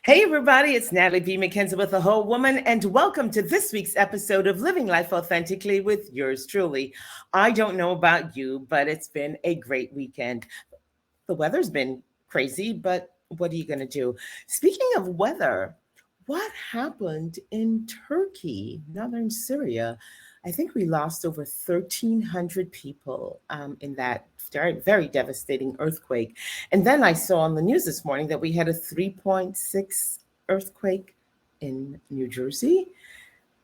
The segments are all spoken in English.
Hey, everybody, it's Natalie B. McKenzie with The Whole Woman, and welcome to this week's episode of Living Life Authentically with yours truly. I don't know about you, but it's been a great weekend. The weather's been crazy, but what are you going to do? Speaking of weather, what happened in Turkey, northern Syria? I think we lost over 1,300 people in that very, very devastating earthquake. And then I saw on the news this morning that we had a 3.6 earthquake in New Jersey.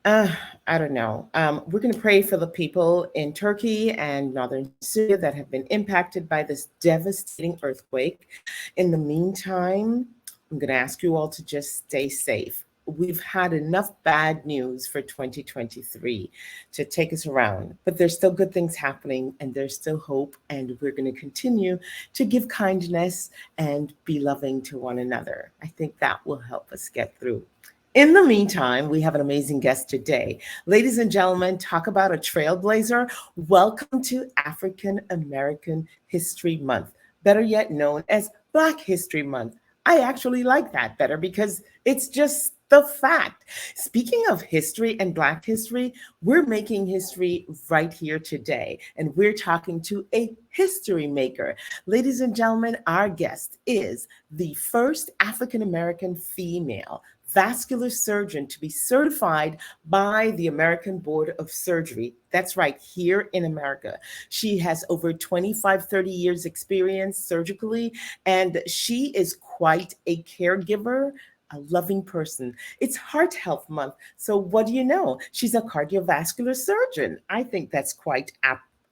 Uh, I don't know. We're going to pray for the people in Turkey and northern Syria that have been impacted by this devastating earthquake. In the meantime, I'm going to ask you all to just stay safe. We've had enough bad news for 2023 to take us around, but there's still good things happening and there's still hope. And we're going to continue to give kindness and be loving to one another. I think that will help us get through. In the meantime, we have an amazing guest today. Ladies and gentlemen, talk about a trailblazer. Welcome to African American History Month, better yet known as Black History Month. I actually like that better because it's just the fact. Speaking of history and Black history, we're making history right here today, and we're talking to a history maker. Ladies and gentlemen, our guest is the first African American female vascular surgeon to be certified by the American Board of Surgery. That's right, here in America. She has over 25, 30 years experience surgically, and she is quite a caregiver, a loving person. It's Heart Health Month. So what do you know? She's a cardiovascular surgeon. I think that's quite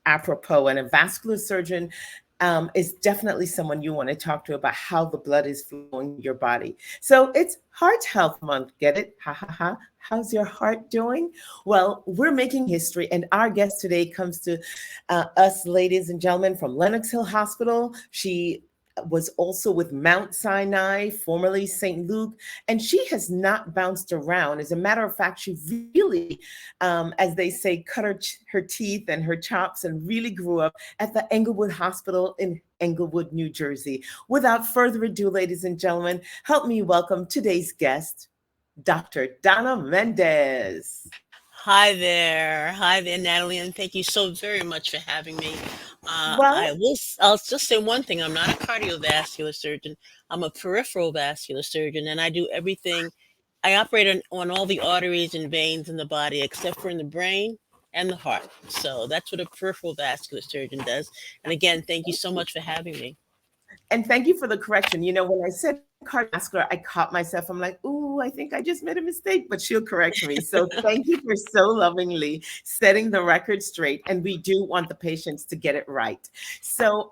apropos. And a vascular surgeon is definitely someone you want to talk to about how the blood is flowing in your body. So it's Heart Health Month. Get it? Ha ha ha. How's your heart doing? Well, we're making history, and our guest today comes to us, ladies and gentlemen, from Lenox Hill Hospital. She was also with Mount Sinai, formerly St. Luke, and she has not bounced around. As a matter of fact, she really, as they say, cut her teeth and her chops and really grew up at the Englewood Hospital in Englewood, New Jersey. Without further ado, ladies and gentlemen, help me welcome today's guest, Dr. Donna Mendes. Hi there, Natalie, and thank you so very much for having me. Well, I'll just say one thing: I'm not a cardiovascular surgeon. I'm a peripheral vascular surgeon, and I do everything. I operate on all the arteries and veins in the body, except for in the brain and the heart. So that's what a peripheral vascular surgeon does. And again, thank you so much for having me. and thank you for the correction. When I said cardiovascular, I caught myself. I'm like, ooh, I think I just made a mistake, but she'll correct me. So thank you for so lovingly setting the record straight. And we do want the patients to get it right. So,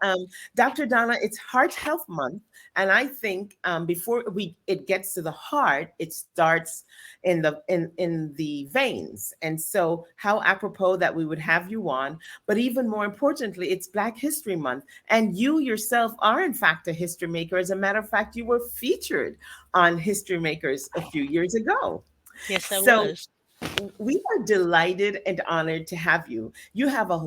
Dr. Donna, it's Heart Health Month. And I think before we it gets to the heart, it starts in the veins. And so how apropos that we would have you on, but even more importantly, it's Black History Month. And you yourself are, in fact, a history maker. As a matter of fact, you were featured on History Makers a few years ago. Yes, I So was. we are delighted and honored to have you. You have a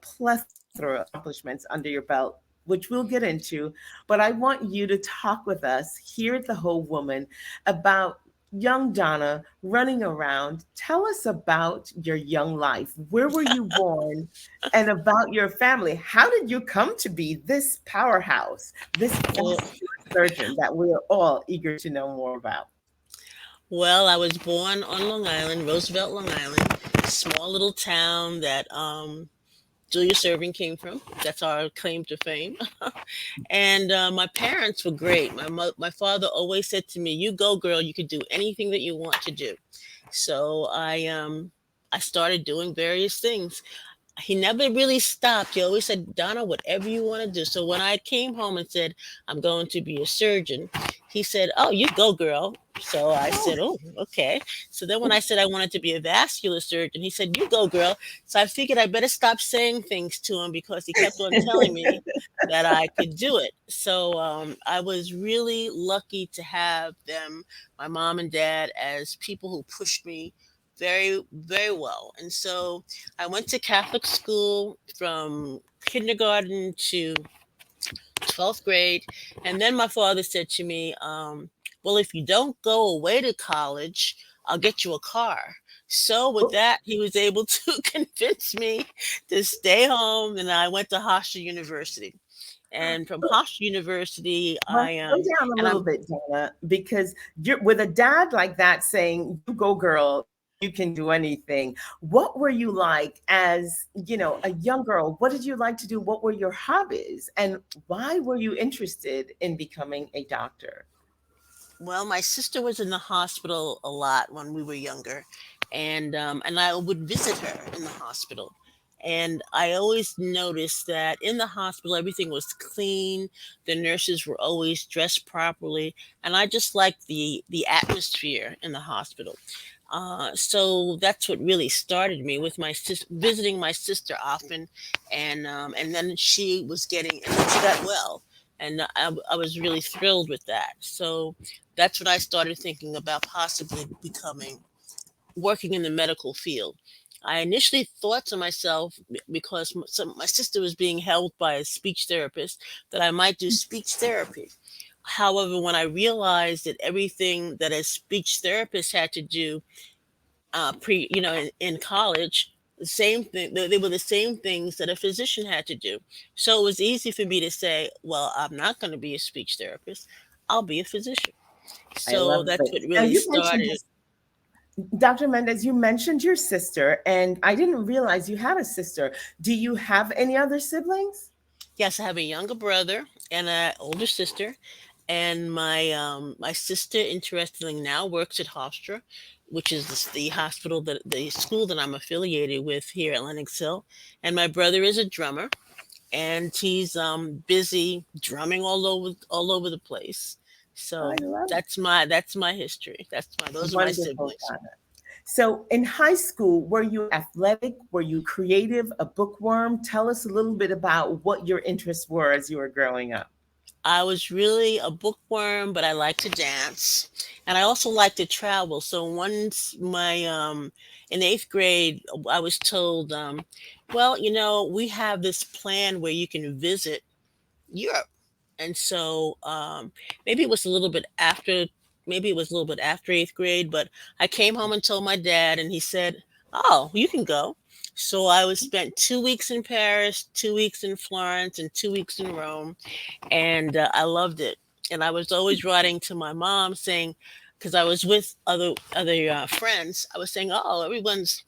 plethora of accomplishments under your belt, which we'll get into. But I want you to talk with us here at The Whole Woman about young Donna running around. Tell us about your young life. Where were you born? And about your family. How did you come to be this powerhouse, this Well, vascular surgeon that we're all eager to know more about? well, I was born on Long Island, Roosevelt, Long Island, small little town that Julius Erving came from. That's our claim to fame. And my parents were great. My father always said to me, "You go, girl. You can do anything that you want to do." So I started doing various things. He never really stopped. He always said, "Donna, whatever you want to do." So when I came home and said, "I'm going to be a surgeon," he said, "Oh, you go, girl." So I Oh, said, "Oh, okay." So then when I said I wanted to be a vascular surgeon, he said, "You go, girl." So I figured I better stop saying things to him because he kept on telling me that I could do it. So I was really lucky to have them, my mom and dad, as people who pushed me very, very well. And so I went to Catholic school from kindergarten to 12th grade. And then my father said to me, well, if you don't go away to college, I'll get you a car. So with Oh, that, he was able to convince me to stay home, and I went to Hofstra University. And from Hofstra University, slow down a and little I'm bit, Donna, because you're with a dad like that saying, "You go, girl, you can do anything." What were you like as, a young girl? What did you like to do? What were your hobbies? And why were you interested in becoming a doctor? Well, my sister was in the hospital a lot when we were younger, and I would visit her in the hospital. And I always noticed that in the hospital everything was clean, the nurses were always dressed properly, and I just liked the atmosphere in the hospital. So that's what really started me with my visiting my sister often, and then she got well, and I was really thrilled with that. So that's when I started thinking about possibly becoming working in the medical field. I initially thought to myself, because my sister was being held by a speech therapist, that I might do speech therapy. However, when I realized that everything that a speech therapist had to do in college, the same thing, they were the same things that a physician had to do. So it was easy for me to say, well, I'm not going to be a speech therapist, I'll be a physician. I So love that's what this. Now really you mentioned started. this, Dr. Mendez, you mentioned your sister, and I didn't realize you had a sister. Do you have any other siblings? Yes, I have a younger brother and an older sister, and my sister, interestingly, now works at Hofstra, which is the hospital, that the school that I'm affiliated with here at Lenox Hill. And my brother is a drummer, and he's busy drumming all over the place. I So love that's my history. Those are my Wonderful, siblings. Donna. So, in high school, were you athletic? Were you creative? A bookworm? Tell us a little bit about what your interests were as you were growing up. I was really a bookworm, but I like to dance, and I also like to travel. So once my in eighth grade, I was told, well, we have this plan where you can visit Europe. And so maybe it was a little bit after, maybe it was a little bit after eighth grade, but I came home and told my dad, and he said, "Oh, you can go." So I was spent 2 weeks in Paris, 2 weeks in Florence, and 2 weeks in Rome, and I loved it. And I was always writing to my mom saying, because I was with other friends, I was saying, "Oh, everyone's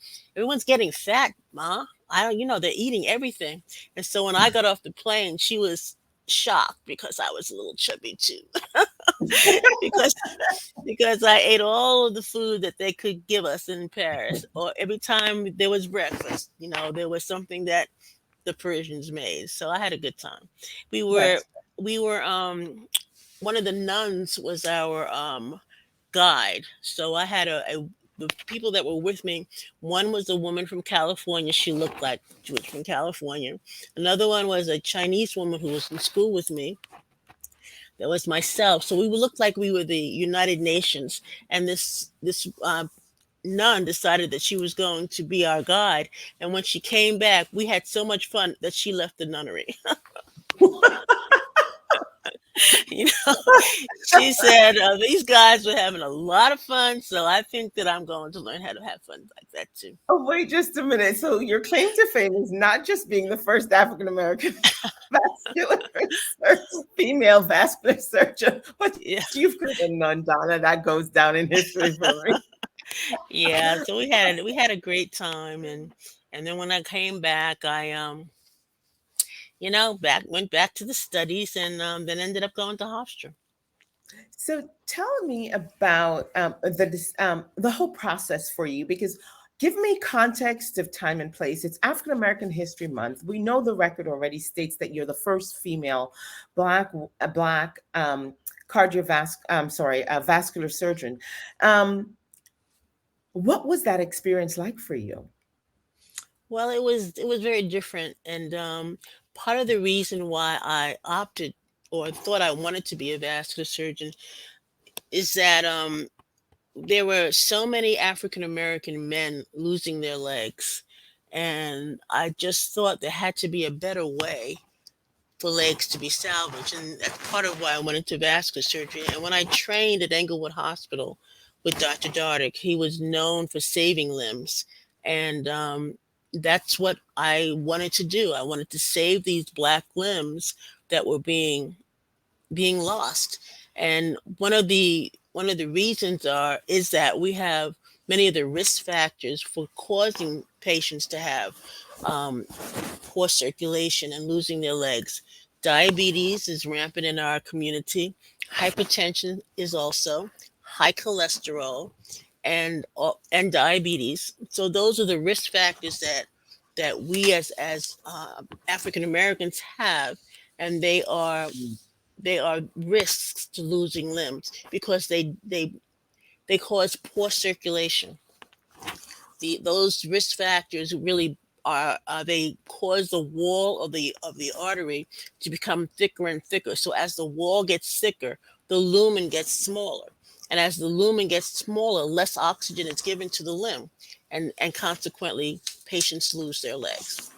getting fat, ma. I don't, they're eating everything." And so when I got off the plane, she was shocked because I was a little chubby too, because I ate all of the food that they could give us in Paris, or every time there was breakfast, there was something that the Parisians made. So I had a good time. We were That's we were one of the nuns was our guide. So I had the people that were with me. One was a woman from California. She looked like she was from California. Another one was a Chinese woman who was in school with me. There was myself. So we looked like we were the United Nations. And this nun decided that she was going to be our guide. And when she came back, we had so much fun that she left the nunnery. you know, she said, these guys were having a lot of fun. So I think that I'm going to learn how to have fun like that too. Oh, wait just a minute. So, your claim to fame is not just being the first African American vascular female vascular surgeon, but Yeah. you've created none, Donna. That goes down in history for me. Yeah. So we had a great time. And then when I came back, I, went back to the studies, and then ended up going to Hofstra. So tell me about the whole process for you, because give me context of time and place. It's African American History Month. We know the record already states that you're the first female black vascular surgeon. Um, what was that experience like for you? Well, it was very different, and part of the reason why I opted or thought I wanted to be a vascular surgeon is that there were so many African American men losing their legs, and I just thought there had to be a better way for legs to be salvaged, and that's part of why I went into vascular surgery. And when I trained at Englewood Hospital with Dr. Dardick, he was known for saving limbs, and that's what I wanted to do. I wanted to save these black limbs that were being lost. And one of the reasons is that we have many of the risk factors for causing patients to have um, poor circulation and losing their legs. Diabetes is rampant in our community. Hypertension is also high cholesterol and diabetes. So those are the risk factors that we as African Americans have, and they are risks to losing limbs because they cause poor circulation. Those risk factors really they cause the wall of the artery to become thicker and thicker. So as the wall gets thicker, the lumen gets smaller, and as the lumen gets smaller, less oxygen is given to the limb, and consequently, patients lose their legs.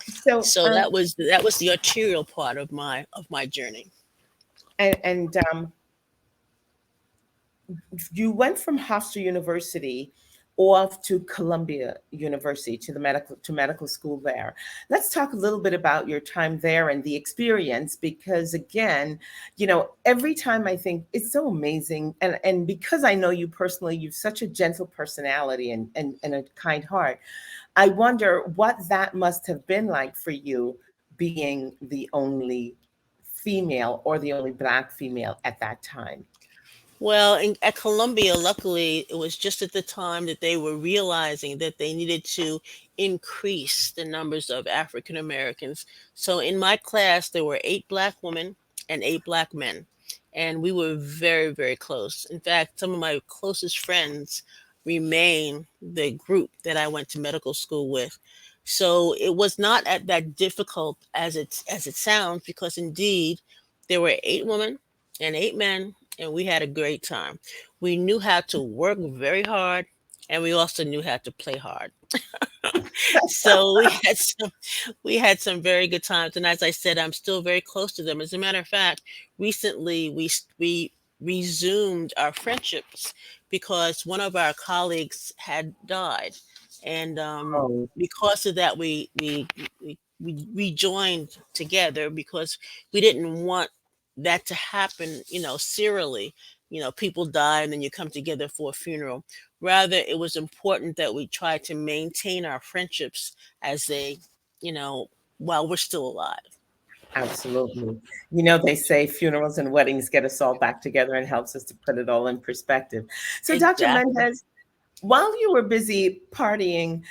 So, So that was the arterial part of my journey. and you went from Hofstra University off to Columbia University to the medical school there. Let's talk a little bit about your time there and the experience, because again, every time I think it's so amazing, and because I know you personally, you've such a gentle personality and a kind heart. I wonder what that must have been like for you, being the only female or the only Black female at that time. Well, at Columbia, luckily, it was just at the time that they were realizing that they needed to increase the numbers of African Americans. So in my class, there were 8 Black women and 8 Black men. And we were very, very close. In fact, some of my closest friends remain the group that I went to medical school with. So it was not that difficult as it sounds, because indeed there were 8 women and 8 men, and we had a great time. We knew how to work very hard, and we also knew how to play hard. So we had some very good times, and as I said, I'm still very close to them. As a matter of fact, recently we resumed our friendships because one of our colleagues had died, and Oh, because of that, we rejoined together because we didn't want that to happen, serially. People die and then you come together for a funeral. Rather, it was important that we try to maintain our friendships as you know, while we're still alive. absolutely. They say funerals and weddings get us all back together and helps us to put it all in perspective. So, Dr. Exactly. Mendez, while you were busy partying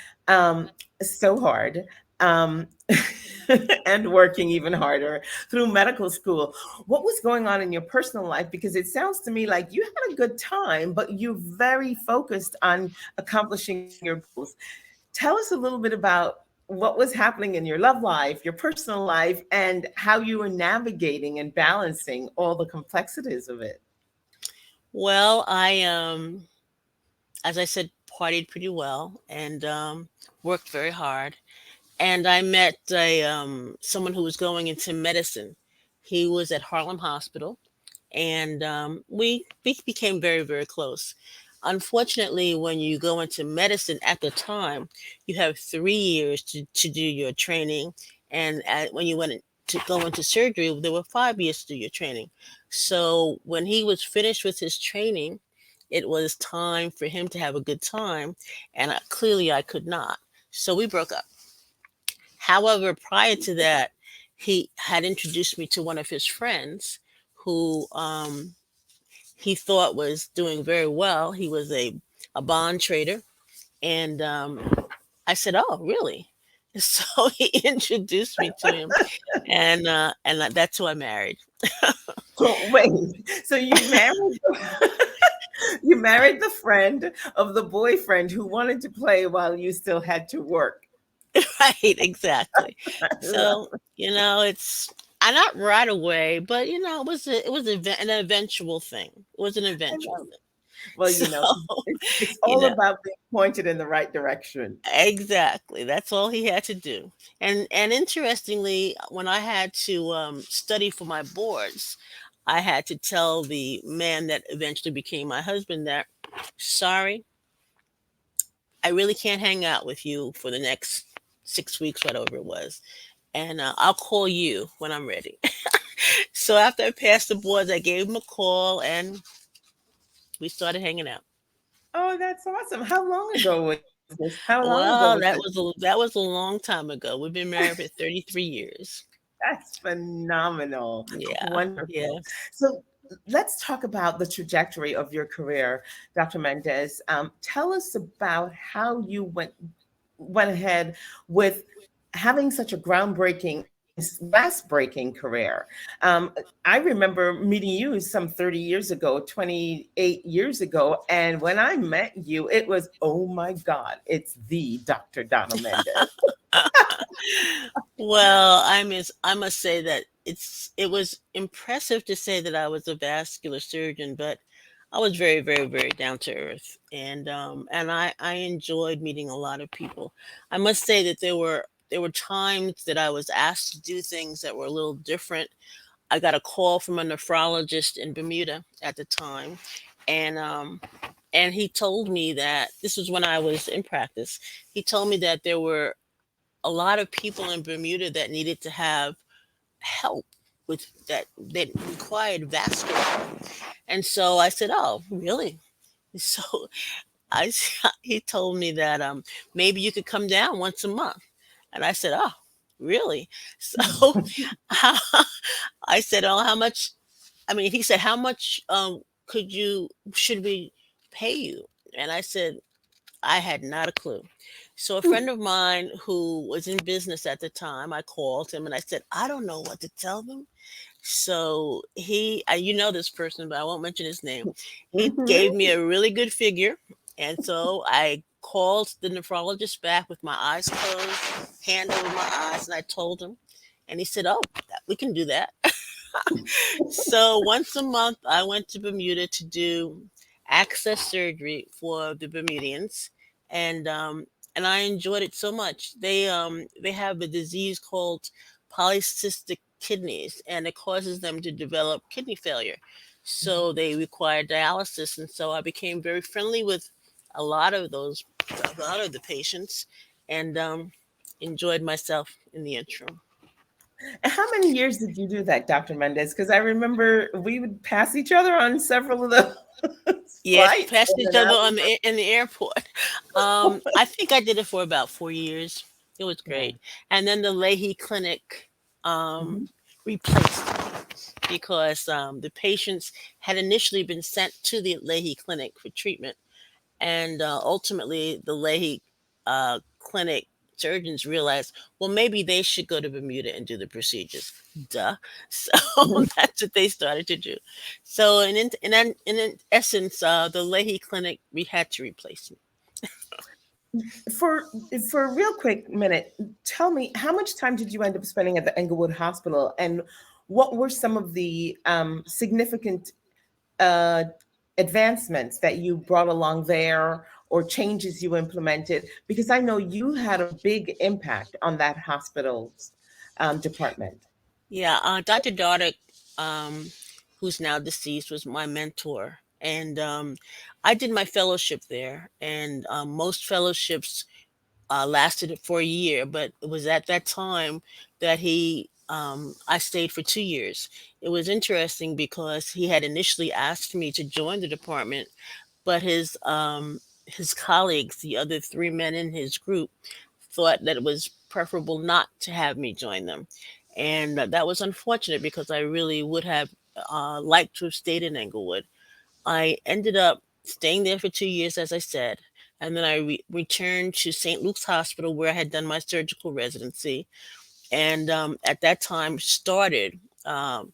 so hard, um, and working even harder through medical school, what was going on in your personal life? Because it sounds to me like you had a good time, but you're very focused on accomplishing your goals. Tell us a little bit about what was happening in your love life, your personal life, and how you were navigating and balancing all the complexities of it. Well, I as I said, partied pretty well and worked very hard. And I met someone who was going into medicine. He was at Harlem Hospital, and we became very, very close. Unfortunately, when you go into medicine at the time, you have 3 years to do your training, and when you went to go into surgery, there were 5 years to do your training. So when he was finished with his training, it was time for him to have a good time, and clearly I could not. So we broke up. However, prior to that, he had introduced me to one of his friends who he thought was doing very well. He was a bond trader. And I said, "Oh, really?" So he introduced me to him, and that's who I married. So wait, so you married you married the friend of the boyfriend who wanted to play while you still had to work. Right, exactly. I So love it's I not right away, but it was an eventual thing. It was an I eventual love thing. Well, So, it's you all know, about being pointed in the right direction. exactly. That's all he had to do. And interestingly, when I had to study for my boards, I had to tell the man that eventually became my husband that, sorry, I really can't hang out with you for the next 6 weeks, whatever it was. And I'll call you when I'm ready. So after I passed the boards, I gave him a call and we started hanging out. Oh, that's awesome. How long ago was this? How long ago was Well, this? that was a long time ago. We've been married for 33 years. That's phenomenal. Yeah, Wonderful. yeah. So let's talk about the trajectory of your career, Dr. Mendez. Tell us about how you went ahead with having such a groundbreaking and last breaking career. I remember meeting you some 30 years ago, 28 years ago. And when I met you, it was, oh my God, it's the Dr. Donna Mendez. Well, I must say that it was impressive to say that I was a vascular surgeon, but I was very, very, very down to earth, and I enjoyed meeting a lot of people. I must say that there were times that I was asked to do things that were a little different. I got a call from a nephrologist in Bermuda at the time, and he told me that this was when I was in practice. He told me that there were a lot of people in Bermuda that needed to have help with that required vascular help. And so I said, "Oh, really?" So he told me that maybe you could come down once a month. And I said, "Oh, really?" So how, I said, "Oh, how much?" I mean, he said, "How much should we pay you?" And I said, I had not a clue. So a friend of mine who was in business at the time, I called him and I said, I don't know what to tell them. So you know this person, but I won't mention his name. He gave me a really good figure. And so I called the nephrologist back with my eyes closed, hand over my eyes, and I told him. And he said, Oh, we can do that. So once a month, I went to Bermuda to do access surgery for the Bermudians, and um, and I enjoyed it so much. They have a disease called polycystic kidneys, and it causes them to develop kidney failure. So they require dialysis, and so I became very friendly with a lot of a lot of the patients, and enjoyed myself in the interim. And how many years did you do that, Dr. Mendez? Because I remember we would pass each other on several of the Yes, we flights passed in each and other out. in the airport. I think I did it for about 4 years. It was Yeah. great, and then the Leahy Clinic um, Mhm. replaced me because the patients had initially been sent to the Leahy Clinic for treatment, and ultimately the Leahy Clinic surgeons realized, well, maybe they should go to Bermuda and do the procedures. Duh. So that's what they started to do. So in essence, the Leahy Clinic we had to replace me. For for a real quick minute, tell me how much time did you end up spending at the Englewood Hospital, and what were some of the significant uh, advancements that you brought along there or changes you implemented? Because I know you had a big impact on that hospital's department. Yeah, Dr. Dardick, um, who's now deceased, was my mentor, and I did my fellowship there. And most fellowships lasted for a year, but it was at that time that I stayed for 2 years. It was interesting because he had initially asked me to join the department, but his colleagues, the other three men in his group, thought that it was preferable not to have me join them, and that was unfortunate because I really would have liked to have stayed in Englewood. I ended up staying there for 2 years, as I said, and then I returned to St. Luke's Hospital where I had done my surgical residency, and at that time started um,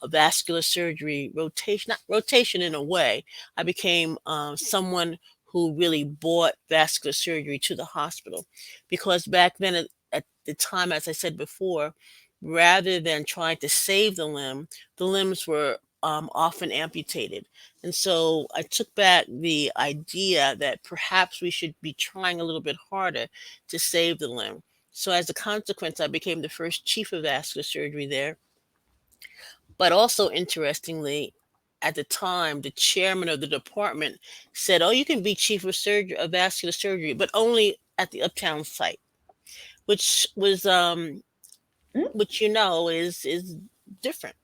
a vascular surgery rotation, not rotation in a way. I became someone who really brought vascular surgery to the hospital because back then at the time, as I said before, rather than trying to save the limb, the limbs were often amputated. And so I took back the idea that perhaps we should be trying a little bit harder to save the limb. So as a consequence, I became the first chief of vascular surgery there. But also interestingly, at the time, the chairman of the department said, "Oh, you can be chief of surgery of vascular surgery, but only at the Uptown site," which was Mm, which is different.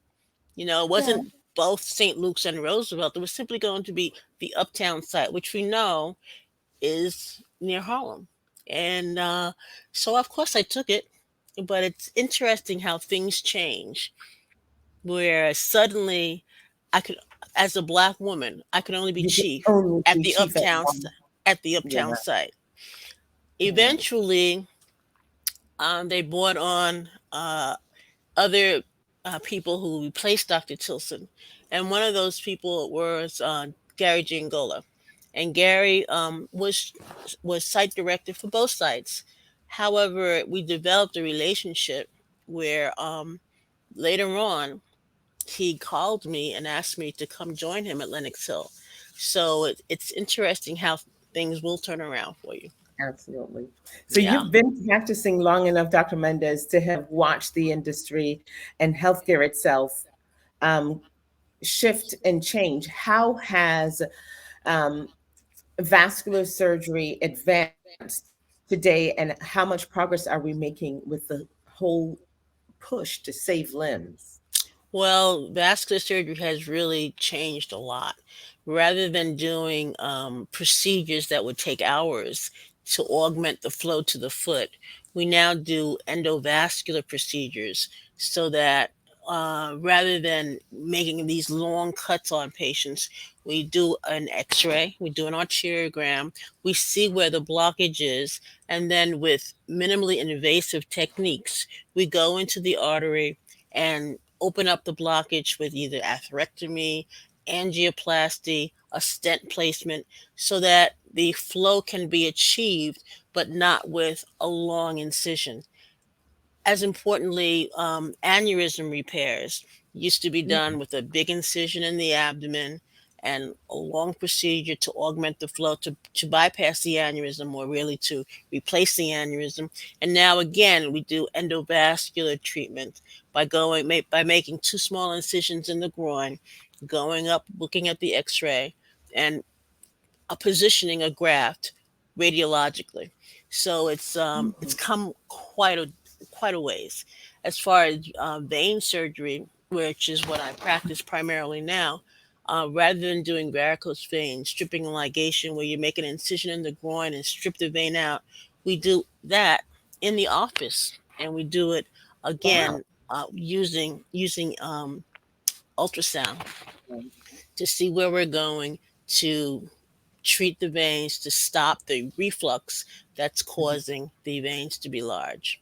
It yeah, wasn't both St. Luke's and Roosevelt. It was simply going to be the Uptown site, which we know is near Harlem. And so, of course, I took it. But it's interesting how things change, where suddenly I could, as a black woman, I could only be you can chief only at be the chief at Uptown one. at the Yeah, Uptown site. yeah. Eventually, they brought on other people who replaced Dr. Tilson, and one of those people was Gary Giangola, and Gary was site director for both sites. However, we developed a relationship where later on he called me and asked me to come join him at Lenox Hill. So it's interesting how things will turn around for you. Absolutely. So Yeah. you've been practicing long enough, Dr. Mendez, to have watched the industry and healthcare itself um, shift and change. How has um, vascular surgery advanced today, and how much progress are we making with the whole push to save limbs? Well, vascular surgery has really changed a lot. Rather than doing procedures that would take hours to augment the flow to the foot, we now do endovascular procedures so that rather than making these long cuts on patients, we do an x ray, we do an arteriogram, we see where the blockage is, and then with minimally invasive techniques, we go into the artery and open up the blockage with either atherectomy, angioplasty, a stent placement, so that the flow can be achieved, but not with a long incision. As importantly, aneurysm repairs used to be Mm, done with a big incision in the abdomen and a long procedure to augment the flow to bypass the aneurysm or really to replace the aneurysm. And now again, we do endovascular treatment by making two small incisions in the groin, going up, looking at the X-ray, and positioning a graft radiologically. So it's mhm. come quite a ways. As far as vein surgery, which is what I practice primarily now, rather than doing varicose vein stripping and ligation, where you make an incision in the groin and strip the vein out, we do that in the office, and we do it Wow. again using ultrasound to see where we're going, to treat the veins, to stop the reflux that's Mhm. causing the veins to be large.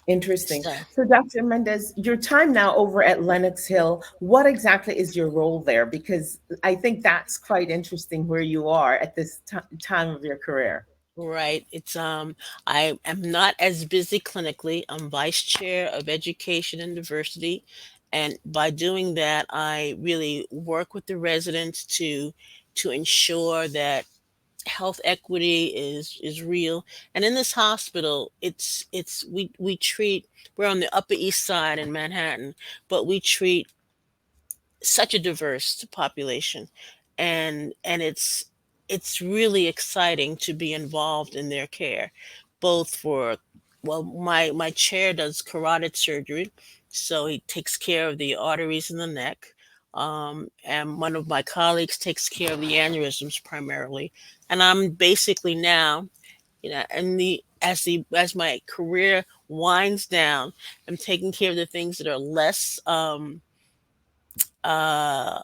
Interesting. So, So, Dr. Mendez, your time now over at Lenox Hill, what exactly is your role there? Because I think that's quite interesting where you are at this time of your career. right, I am not as busy clinically. I'm vice chair of education and diversity. And by doing that, I really work with the residents to ensure that health equity is real. And in this hospital, we treat, we're on the Upper East Side in Manhattan, but we treat such a diverse population, and it's really exciting to be involved in their care, both for, well, my chair does carotid surgery, so he takes care of the arteries in the neck, and one of my colleagues takes care of the aneurysms primarily, and I'm basically now, and the as my career winds down, I'm taking care of the things that are less uh,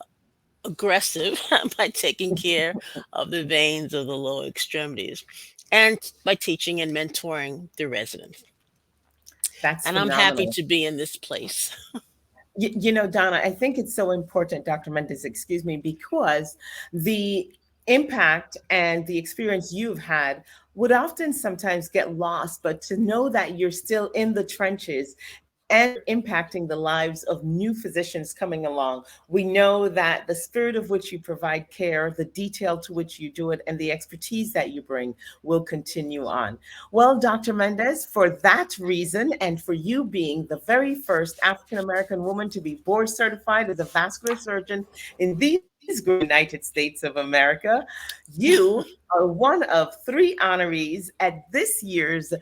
aggressive by taking care of the veins of the lower extremities and by teaching and mentoring the residents. That's And I'm happy phenomenal. to be in this place. Donna, I think it's so important, Dr. Mendez, excuse me, because the impact and the experience you've had would often sometimes get lost, but to know that you're still in the trenches and impacting the lives of new physicians coming along. We know that the spirit of which you provide care, the detail to which you do it, and the expertise that you bring will continue on. Well, Dr. Mendes, for that reason, and for you being the very first African American woman to be board certified as a vascular surgeon in these great United States of America, you are one of three honorees at this year's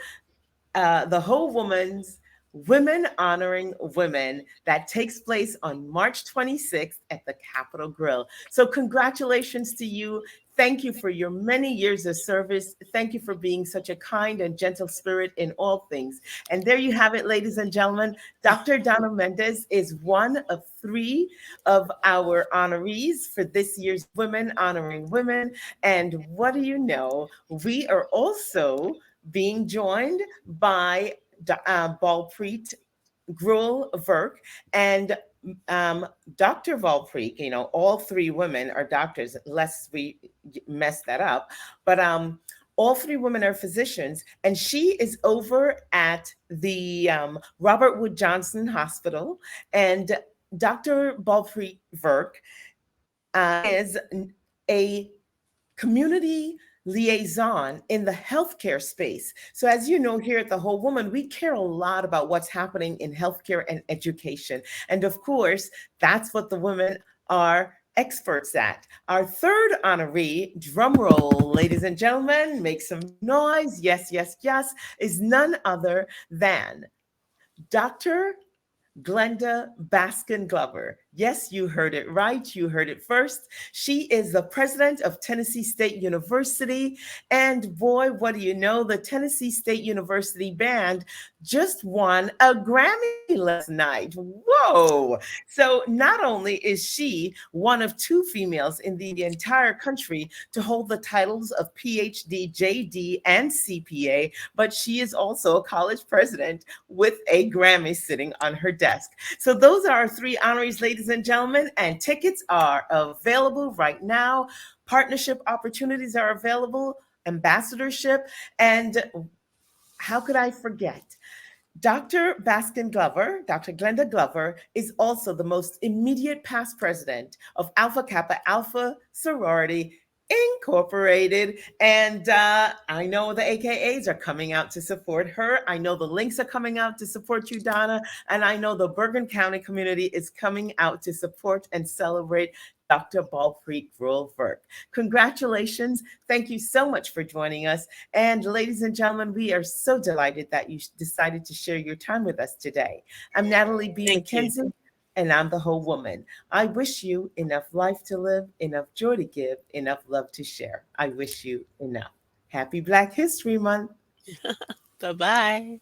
the Whole Woman's Women Honoring Women that takes place on March 26th at the Capitol Grill. So, congratulations to you. Thank you for your many years of service. Thank you for being such a kind and gentle spirit in all things. And there you have it, ladies and gentlemen. Dr. Donna Mendes is one of three of our honorees for this year's Women Honoring Women. And what do you know? We are also being joined by Balpreet Grul Verk and Dr. Valpreet. You know, all three women are doctors, lest we mess that up. But all three women are physicians, and she is over at the Robert Wood Johnson Hospital. And Dr. Balpreet Verk is a community liaison in the healthcare space. So, as you know, here at The Whole Woman, we care a lot about what's happening in healthcare and education. And of course, that's what the women are experts at. Our third honoree, drum roll, ladies and gentlemen, make some noise. Yes, yes, yes, is none other than Dr. Glenda Baskin Glover. Yes, you heard it right. You heard it first. She is the president of Tennessee State University. And boy, what do you know? The Tennessee State University band just won a Grammy last night. Whoa. So not only is she one of two females in the entire country to hold the titles of PhD, JD, and CPA, but she is also a college president with a Grammy sitting on her desk. So those are our three honorees, ladies and gentlemen, and tickets are available right now. Partnership opportunities are available, ambassadorship, and how could I forget? Dr. Baskin Glover, Dr. Glenda Glover, is also the most immediate past president of Alpha Kappa Alpha Sorority Incorporated. And I know the AKAs are coming out to support her. I know the links are coming out to support you, Donna. And I know the Bergen County community is coming out to support and celebrate Dr. Balpreet Grulverk. Congratulations. Thank you so much for joining us. And ladies and gentlemen, we are so delighted that you decided to share your time with us today. I'm Natalie B. Thank you. McKenzie, and I'm the Whole Woman. I wish you enough life to live, enough joy to give, enough love to share. I wish you enough. Happy Black History Month. Bye bye.